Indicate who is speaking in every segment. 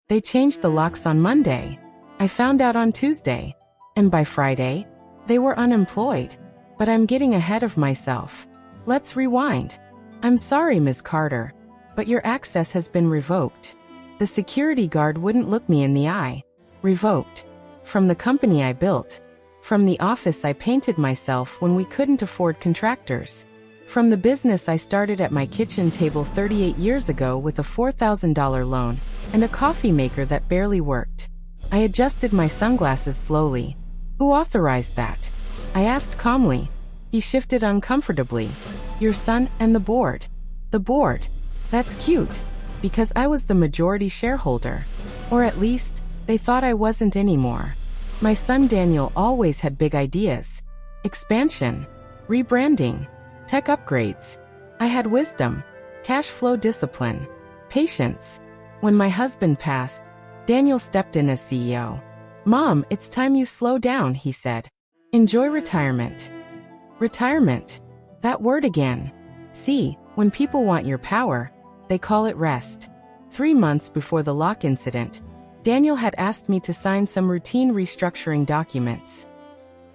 Speaker 1: They changed the locks on Monday. I found out on Tuesday. And by Friday, they were unemployed. But I'm getting ahead of myself. Let's rewind. I'm sorry, Ms. Carter, but your access has been revoked. The security guard wouldn't look me in the eye. Revoked. From the company I built. From the office I painted myself when we couldn't afford contractors. From the business I started at my kitchen table 38 years ago with a $4,000 loan and a coffee maker that barely worked. I adjusted my sunglasses slowly. Who authorized that? I asked calmly. He shifted uncomfortably. Your son and the board. The board. That's cute. Because I was the majority shareholder. Or at least, they thought I wasn't anymore. My son Daniel always had big ideas. Expansion. Rebranding. Tech upgrades. I had wisdom. Cash flow discipline. Patience. When my husband passed, Daniel stepped in as CEO. Mom, it's time you slow down, he said. Enjoy retirement. Retirement. That word again. See, when people want your power, they call it rest. 3 months before the lock incident, Daniel had asked me to sign some routine restructuring documents.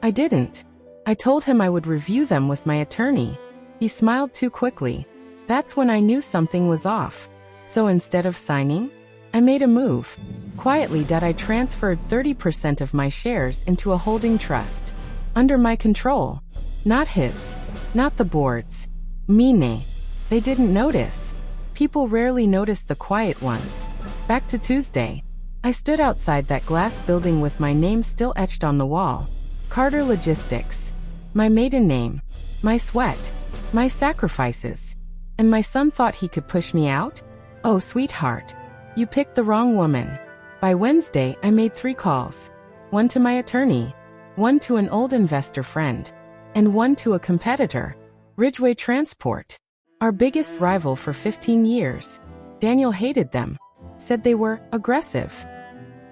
Speaker 1: I didn't. I told him I would review them with my attorney. He smiled too quickly. That's when I knew something was off. So instead of signing, I made a move. Quietly that I transferred 30% of my shares into a holding trust. Under my control. Not his. Not the board's. Mine. They didn't notice. People rarely notice the quiet ones. Back to Tuesday. I stood outside that glass building with my name still etched on the wall. Carter Logistics. My maiden name. My sweat. My sacrifices. And my son thought he could push me out? Oh, sweetheart. You picked the wrong woman. By Wednesday, I made 3 calls. 1 to my attorney. 1 to an old investor friend. And 1 to a competitor. Ridgeway Transport. Our biggest rival for 15 years. Daniel hated them. Said they were aggressive.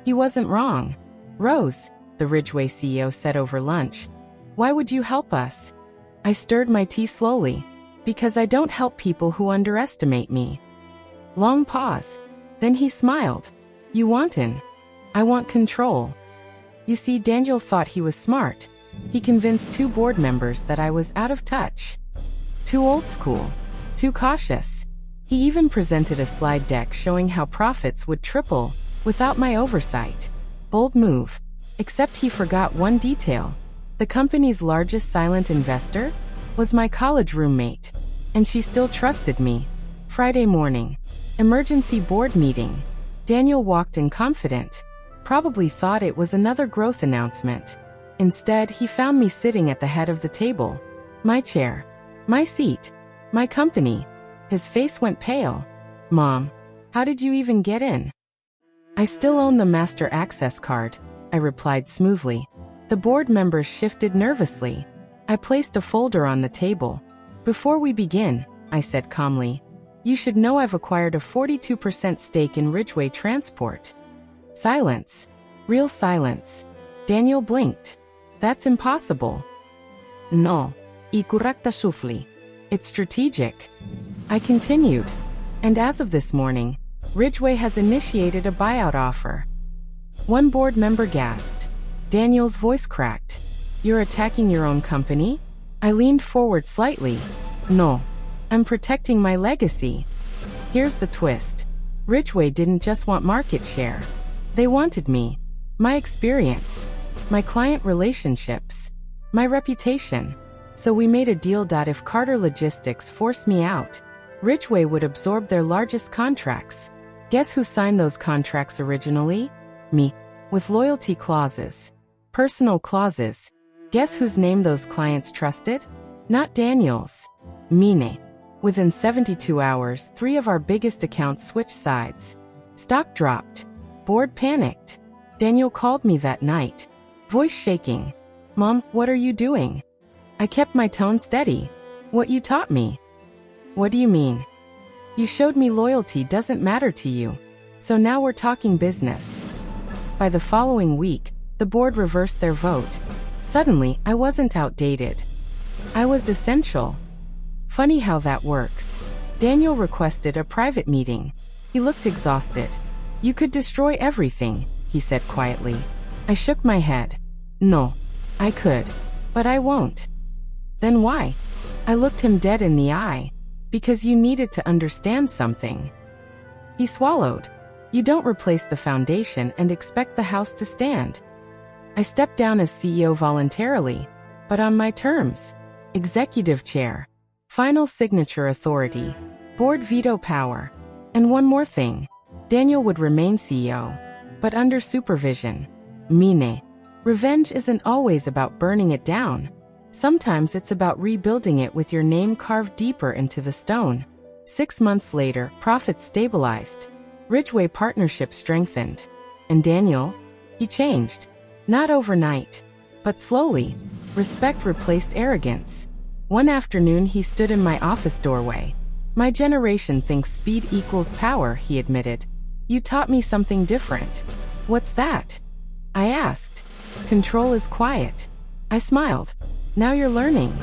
Speaker 1: He wasn't wrong. Rose, the Ridgeway CEO said over lunch. Why would you help us? I stirred my tea slowly. Because I don't help people who underestimate me. Long pause. Then he smiled. You want in? I want control. You see, Daniel thought he was smart. He convinced 2 board members that I was out of touch. Too old school. Too cautious. He even presented a slide deck showing how profits would triple without my oversight. Bold move. Except he forgot one detail. The company's largest silent investor was my college roommate. And she still trusted me. Friday morning. Emergency board meeting. Daniel walked in confident. Probably thought it was another growth announcement. Instead, he found me sitting at the head of the table. My chair. My seat. My company. His face went pale. Mom, how did you even get in? I still own the master access card, I replied smoothly. The board members shifted nervously. I placed a folder on the table. Before we begin, I said calmly, you should know I've acquired a 42% stake in Ridgeway Transport. Silence. Real silence. Daniel blinked. That's impossible. No. I correcta sufli. It's strategic. I continued. And as of this morning, Ridgeway has initiated a buyout offer. One board member gasped. Daniel's voice cracked. You're attacking your own company? I leaned forward slightly. No. I'm protecting my legacy. Here's the twist. Ridgeway didn't just want market share. They wanted me. My experience. My client relationships. My reputation. So we made a deal that if Carter Logistics forced me out, Ridgeway would absorb their largest contracts. Guess who signed those contracts originally? Me. With loyalty clauses. Personal clauses. Guess whose name those clients trusted? Not Daniel's. Mine. Within 72 hours, 3 of our biggest accounts switched sides. Stock dropped. Board panicked. Daniel called me that night. Voice shaking. Mom, what are you doing? I kept my tone steady. What you taught me. What do you mean? You showed me loyalty doesn't matter to you. So now we're talking business. By the following week, the board reversed their vote. Suddenly, I wasn't outdated. I was essential. Funny how that works. Daniel requested a private meeting. He looked exhausted. You could destroy everything, he said quietly. I shook my head. No, I could, but I won't. Then why? I looked him dead in the eye. Because you needed to understand something. He swallowed. You don't replace the foundation and expect the house to stand. I stepped down as CEO voluntarily, but on my terms. Executive chair, final signature authority, board veto power. And one more thing. Daniel would remain CEO, but under supervision. Mine. Revenge isn't always about burning it down. Sometimes it's about rebuilding it with your name carved deeper into the stone. 6 months later, profits stabilized. Ridgeway partnership strengthened. And Daniel? He changed. Not overnight, but slowly. Respect replaced arrogance. One afternoon he stood in my office doorway. My generation thinks speed equals power, he admitted. You taught me something different. What's that? I asked. Control is quiet. I smiled. Now you're learning.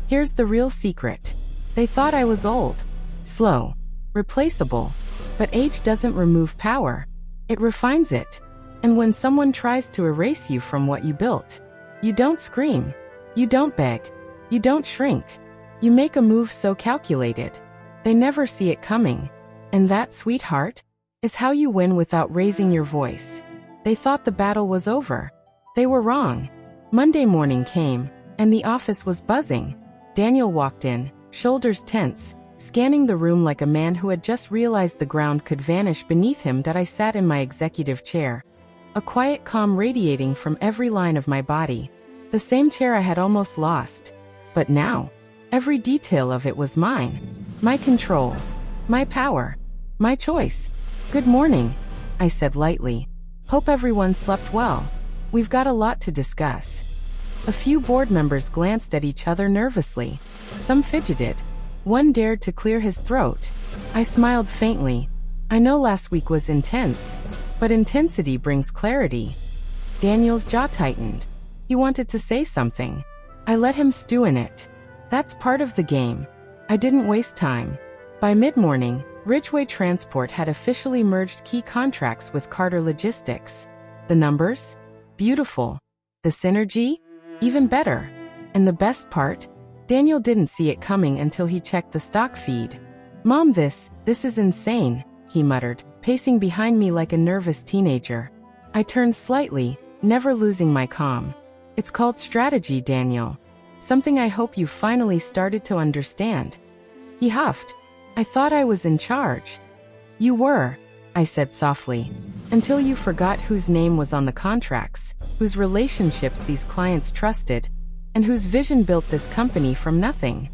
Speaker 1: Here's the real secret. They thought I was old, slow, replaceable. But age doesn't remove power. It refines it. And when someone tries to erase you from what you built, you don't scream. You don't beg. You don't shrink. You make a move so calculated. They never see it coming. And that, sweetheart, is how you win without raising your voice. They thought the battle was over. They were wrong. Monday morning came, and the office was buzzing. Daniel walked in, shoulders tense, scanning the room like a man who had just realized the ground could vanish beneath him. That I sat in my executive chair. A quiet calm radiating from every line of my body. The same chair I had almost lost. But now, every detail of it was mine. My control. My power. My choice. Good morning, I said lightly. Hope everyone slept well. We've got a lot to discuss. A few board members glanced at each other nervously. Some fidgeted. One dared to clear his throat. I smiled faintly. I know last week was intense, but intensity brings clarity. Daniel's jaw tightened. He wanted to say something. I let him stew in it. That's part of the game. I didn't waste time. By mid-morning, Ridgeway Transport had officially merged key contracts with Carter Logistics. The numbers? Beautiful. The synergy? Even better. And the best part? Daniel didn't see it coming until he checked the stock feed. Mom, this is insane, he muttered, pacing behind me like a nervous teenager. I turned slightly, never losing my calm. It's called strategy, Daniel. Something I hope you finally started to understand. He huffed. I thought I was in charge. You were, I said softly, until you forgot whose name was on the contracts, whose relationships these clients trusted, and whose vision built this company from nothing.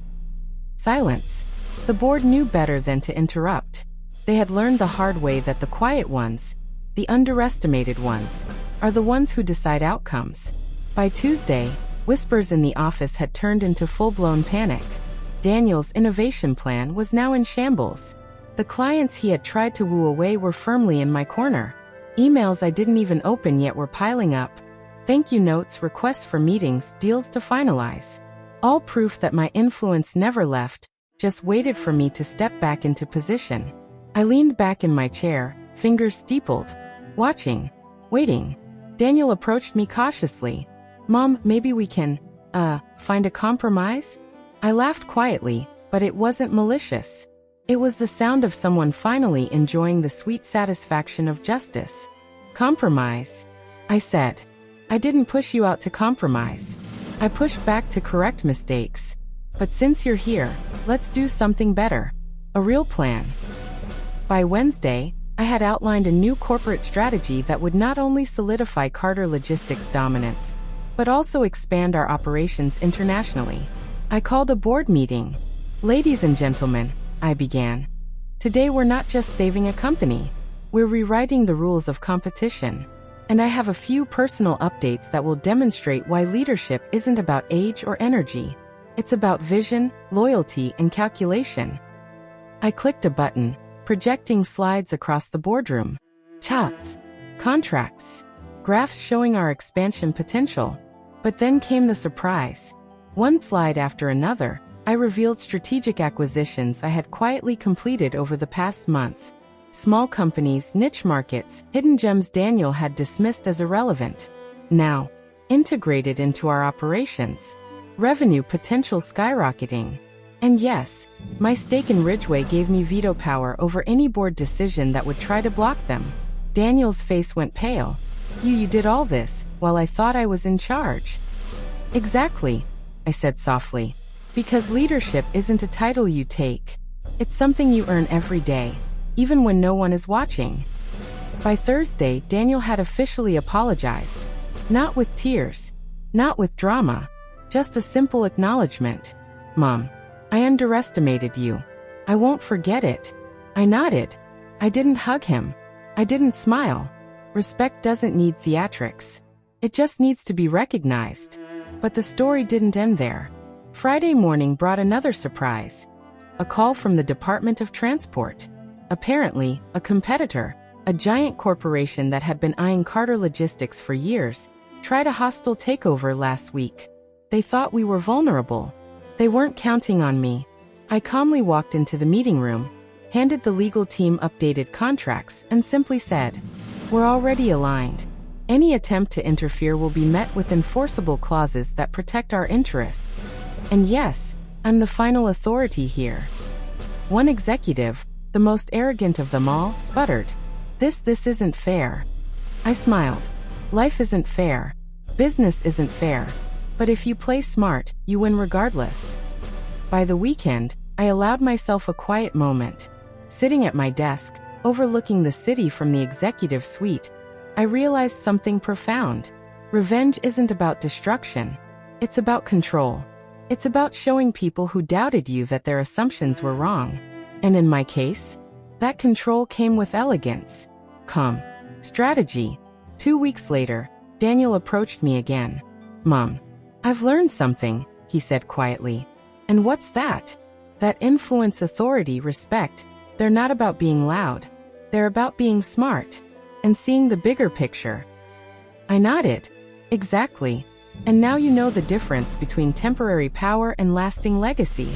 Speaker 1: Silence. The board knew better than to interrupt. They had learned the hard way that the quiet ones, the underestimated ones, are the ones who decide outcomes. By Tuesday, whispers in the office had turned into full-blown panic. Daniel's innovation plan was now in shambles. The clients he had tried to woo away were firmly in my corner. Emails I didn't even open yet were piling up. Thank you notes, requests for meetings, deals to finalize. All proof that my influence never left, just waited for me to step back into position. I leaned back in my chair, fingers steepled, watching, waiting. Daniel approached me cautiously. Mom, maybe we can, find a compromise? I laughed quietly, but it wasn't malicious. It was the sound of someone finally enjoying the sweet satisfaction of justice. Compromise, I said. I didn't push you out to compromise. I pushed back to correct mistakes. But since you're here, let's do something better. A real plan. By Wednesday, I had outlined a new corporate strategy that would not only solidify Carter Logistics' dominance, but also expand our operations internationally. I called a board meeting. Ladies and gentlemen, I began. Today we're not just saving a company. We're rewriting the rules of competition. And I have a few personal updates that will demonstrate why leadership isn't about age or energy. It's about vision, loyalty, and calculation. I clicked a button, projecting slides across the boardroom. Charts, contracts, graphs showing our expansion potential. But then came the surprise. One slide after another, I revealed strategic acquisitions I had quietly completed over the past month. Small companies, niche markets, hidden gems Daniel had dismissed as irrelevant. Now, integrated into our operations. Revenue potential skyrocketing. And yes, my stake in Ridgeway gave me veto power over any board decision that would try to block them. Daniel's face went pale. You did all this, while I thought I was in charge. Exactly, I said softly. Because leadership isn't a title you take. It's something you earn every day, even when no one is watching. By Thursday, Daniel had officially apologized. Not with tears, not with drama, just a simple acknowledgement. Mom, I underestimated you. I won't forget it. I nodded. I didn't hug him. I didn't smile. Respect doesn't need theatrics. It just needs to be recognized. But the story didn't end there. Friday morning brought another surprise. A call from the Department of Transport. Apparently, a competitor, a giant corporation that had been eyeing Carter Logistics for years, tried a hostile takeover last week. They thought we were vulnerable. They weren't counting on me. I calmly walked into the meeting room, handed the legal team updated contracts, and simply said, "We're already aligned. Any attempt to interfere will be met with enforceable clauses that protect our interests. And yes, I'm the final authority here." One executive, the most arrogant of them all, sputtered, This isn't fair." I smiled. Life isn't fair. Business isn't fair. But if you play smart, you win regardless. By the weekend, I allowed myself a quiet moment. Sitting at my desk, overlooking the city from the executive suite, I realized something profound. Revenge isn't about destruction. It's about control. It's about showing people who doubted you that their assumptions were wrong. And in my case, that control came with elegance. Calm. Strategy. 2 weeks later, Daniel approached me again. "Mom, I've learned something," he said quietly. "And what's that?" "That influence, authority, respect, they're not about being loud. They're about being smart and seeing the bigger picture." I nodded. "Exactly. And now you know the difference between temporary power and lasting legacy."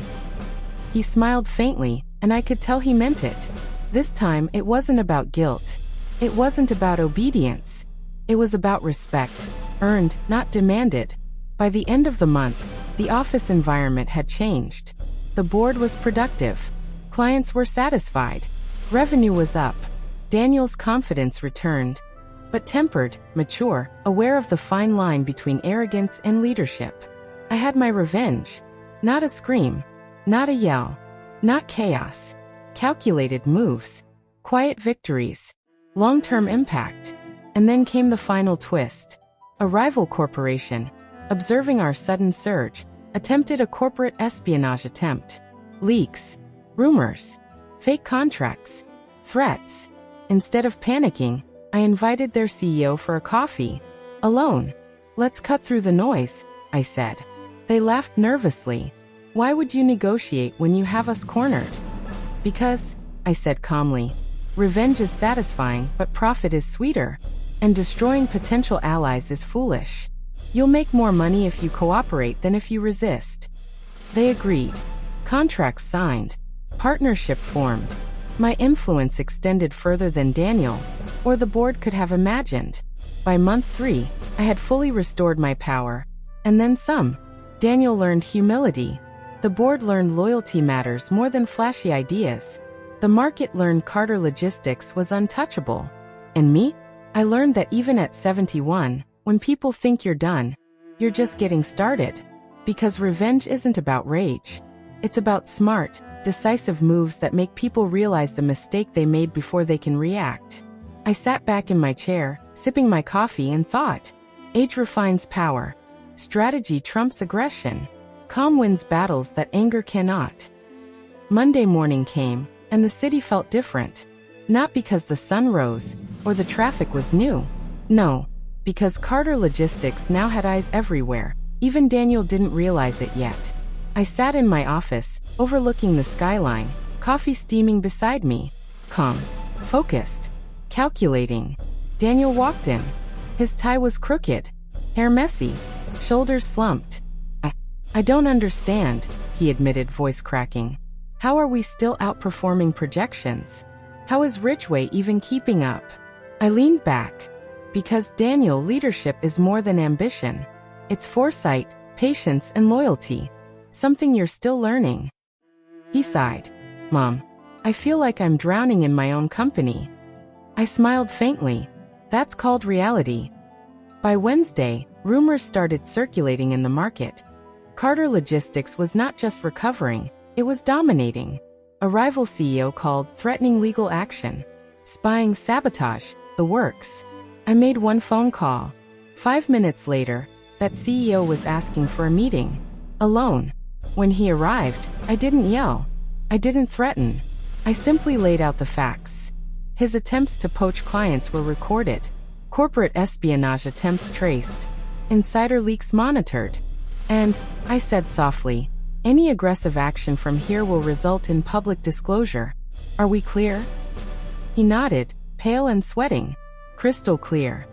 Speaker 1: He smiled faintly, and I could tell he meant it. This time, it wasn't about guilt. It wasn't about obedience. It was about respect, earned, not demanded. By the end of the month, the office environment had changed. The board was productive. Clients were satisfied. Revenue was up. Daniel's confidence returned, but tempered, mature, aware of the fine line between arrogance and leadership. I had my revenge. Not a scream. Not a yell. Not chaos. Calculated moves. Quiet victories. Long-term impact. And then came the final twist. A rival corporation, observing our sudden surge, attempted a corporate espionage attempt. Leaks. Rumors. Fake contracts. Threats. Instead of panicking, I invited their CEO for a coffee. Alone. "Let's cut through the noise," I said. They laughed nervously. "Why would you negotiate when you have us cornered?" "Because," I said calmly, "revenge is satisfying, but profit is sweeter. And destroying potential allies is foolish. You'll make more money if you cooperate than if you resist." They agreed. Contracts signed. Partnership formed. My influence extended further than Daniel, or the board could have imagined. By month 3, I had fully restored my power. And then some. Daniel learned humility. The board learned loyalty matters more than flashy ideas. The market learned Carter Logistics was untouchable. And me? I learned that even at 71, when people think you're done, you're just getting started. Because revenge isn't about rage. It's about smart, decisive moves that make people realize the mistake they made before they can react. I sat back in my chair, sipping my coffee, and thought, age refines power. Strategy trumps aggression. Calm wins battles that anger cannot. Monday morning came, and the city felt different. Not because the sun rose, or the traffic was new. No, because Carter Logistics now had eyes everywhere. Even Daniel didn't realize it yet. I sat in my office, overlooking the skyline, coffee steaming beside me. Calm, focused, calculating. Daniel walked in. His tie was crooked, hair messy, shoulders slumped. I don't understand, he admitted, voice cracking. How are we still outperforming projections? How is Ridgway even keeping up? I leaned back. Because Daniel, leadership is more than ambition. It's foresight, patience, and loyalty. Something you're still learning. He sighed. Mom, I feel like I'm drowning in my own company. I smiled faintly. That's called reality. By Wednesday, rumors started circulating in the market. Carter Logistics was not just recovering, it was dominating. A rival CEO called, threatening legal action. Spying, sabotage, the works. I made one phone call. 5 minutes later, that CEO was asking for a meeting. Alone. When he arrived, I didn't yell. I didn't threaten. I simply laid out the facts. His attempts to poach clients were recorded. Corporate espionage attempts traced. Insider leaks monitored. And, I said softly, any aggressive action from here will result in public disclosure. Are we clear? He nodded, pale and sweating. Crystal clear.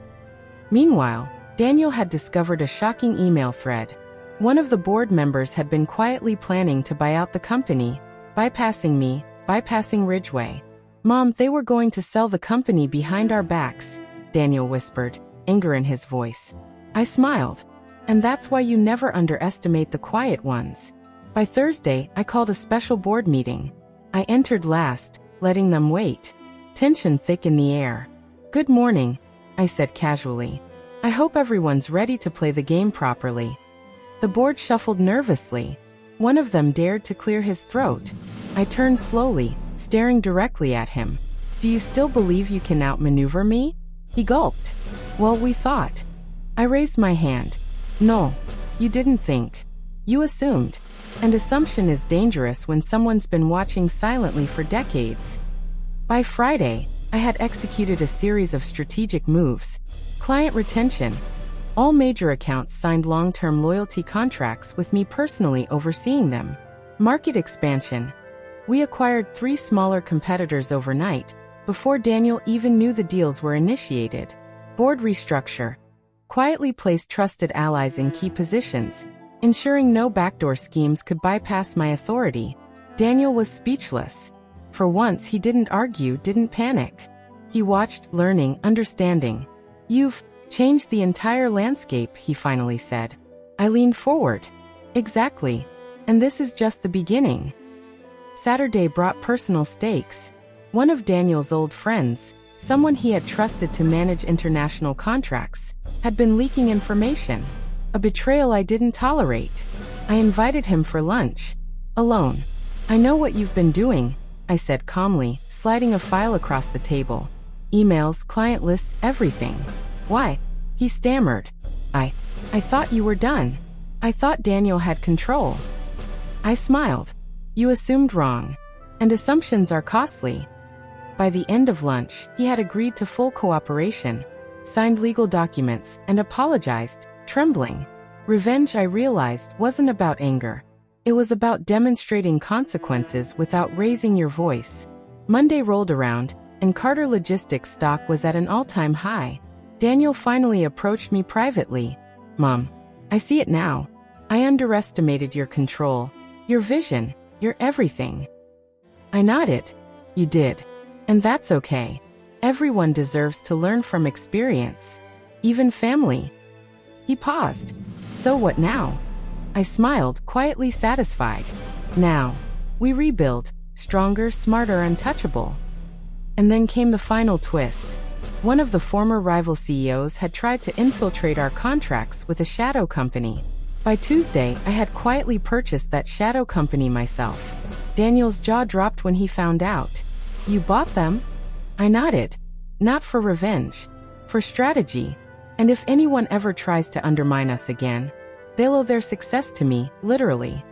Speaker 1: Meanwhile, Daniel had discovered a shocking email thread. One of the board members had been quietly planning to buy out the company, bypassing me, bypassing Ridgway. Mom, they were going to sell the company behind our backs, Daniel whispered, anger in his voice. I smiled. And that's why you never underestimate the quiet ones. By Thursday, I called a special board meeting. I entered last, letting them wait. Tension thick in the air. Good morning, I said casually. I hope everyone's ready to play the game properly. The board shuffled nervously. One of them dared to clear his throat. I turned slowly, staring directly at him. Do you still believe you can outmaneuver me? He gulped. Well, we thought. I raised my hand. No, you didn't think. You assumed. And assumption is dangerous when someone's been watching silently for decades. By Friday, I had executed a series of strategic moves. Client retention. All major accounts signed long-term loyalty contracts with me personally overseeing them. Market expansion. We acquired 3 smaller competitors overnight, before Daniel even knew the deals were initiated. Board restructure. Quietly placed trusted allies in key positions, ensuring no backdoor schemes could bypass my authority. Daniel was speechless. For once, he didn't argue, didn't panic. He watched, learning, understanding. You've changed the entire landscape, he finally said. I leaned forward. Exactly. And this is just the beginning. Saturday brought personal stakes. One of Daniel's old friends, someone he had trusted to manage international contracts, had been leaking information. A betrayal I didn't tolerate. I invited him for lunch. Alone. I know what you've been doing, I said calmly, sliding a file across the table. Emails, client lists, everything. Why? He stammered. I thought you were done. I thought Daniel had control. I smiled. You assumed wrong. And assumptions are costly. By the end of lunch, he had agreed to full cooperation, signed legal documents, and apologized, trembling. Revenge, I realized, wasn't about anger. It was about demonstrating consequences without raising your voice. Monday rolled around, and Carter Logistics stock was at an all-time high. Daniel finally approached me privately. Mom, I see it now. I underestimated your control, your vision, your everything. I nodded. You did. And that's okay. Everyone deserves to learn from experience. Even family. He paused. So what now? I smiled, quietly satisfied. Now, we rebuild, stronger, smarter, untouchable. And then came the final twist. One of the former rival CEOs had tried to infiltrate our contracts with a shadow company. By Tuesday, I had quietly purchased that shadow company myself. Daniel's jaw dropped when he found out. You bought them? I nodded. Not for revenge. For strategy. And if anyone ever tries to undermine us again, they'll owe their success to me, literally.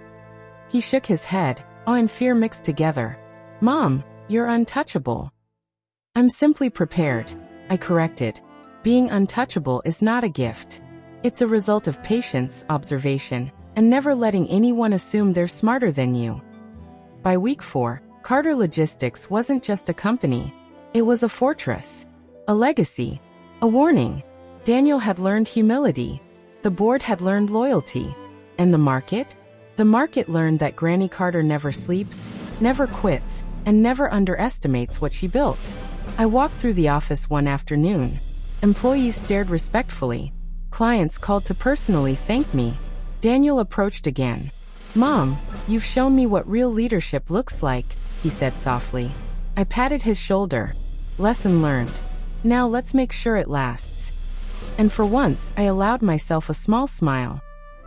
Speaker 1: He shook his head, awe and fear mixed together. Mom, you're untouchable. I'm simply prepared, I corrected. Being untouchable is not a gift. It's a result of patience, observation, and never letting anyone assume they're smarter than you. By week 4, Carter Logistics wasn't just a company. It was a fortress. A legacy. A warning. Daniel had learned humility. The board had learned loyalty. And the market? The market learned that Granny Carter never sleeps, never quits, and never underestimates what she built. I walked through the office one afternoon. Employees stared respectfully. Clients called to personally thank me. Daniel approached again. "Mom, you've shown me what real leadership looks like," he said softly. I patted his shoulder. "Lesson learned. Now let's make sure it lasts." And for once, I allowed myself a small smile.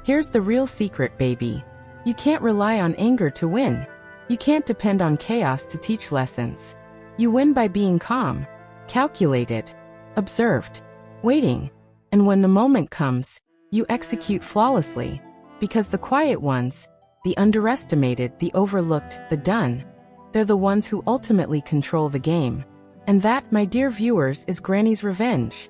Speaker 1: Here's the real secret, baby. You can't rely on anger to win. You can't depend on chaos to teach lessons. You win by being calm, calculated, observed, waiting. And when the moment comes, you execute flawlessly. Because the quiet ones, the underestimated, the overlooked, the done, they're the ones who ultimately control the game. And that, my dear viewers, is Granny's revenge.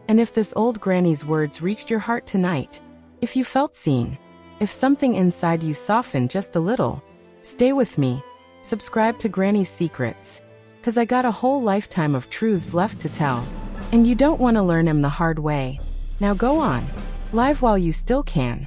Speaker 1: And if this old granny's words reached your heart tonight, if you felt seen, if something inside you softened just a little, stay with me. Subscribe to Granny's Secrets. 'Cause I got a whole lifetime of truths left to tell. And you don't want to learn them the hard way. Now go on. Live while you still can.